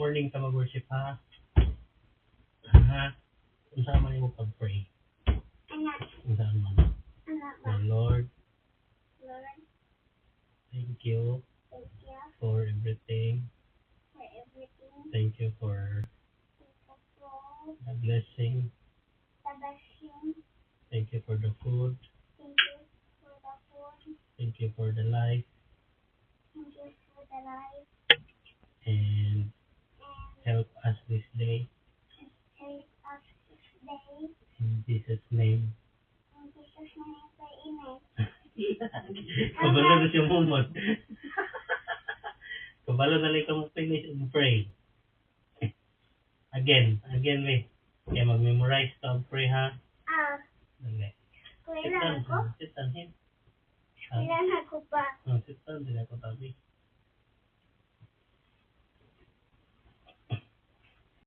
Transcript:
morning ka mag-worship, ha? Ha? Kung saan man mo pag-pray? Anak. Kung saan man? Anak So, ba? Lord, Lord, thank you thank you for everything. for everything. Thank you for Thank you for the blessing. the blessing. Thank you for the food. Thank you for the food. Thank you for the life. Thank you for the life. And And help us this day. help us this day. In Jesus' name. In Jesus' name, pray, amen. Kabalo na siya mumot. Kabalo na lang ka finish and pray. Again, we. Kaya mag-memorize ka and pray, ha? Dali. Kailan ako? Sit down, him. Kailan ako pa? Sit down, din ako tabi.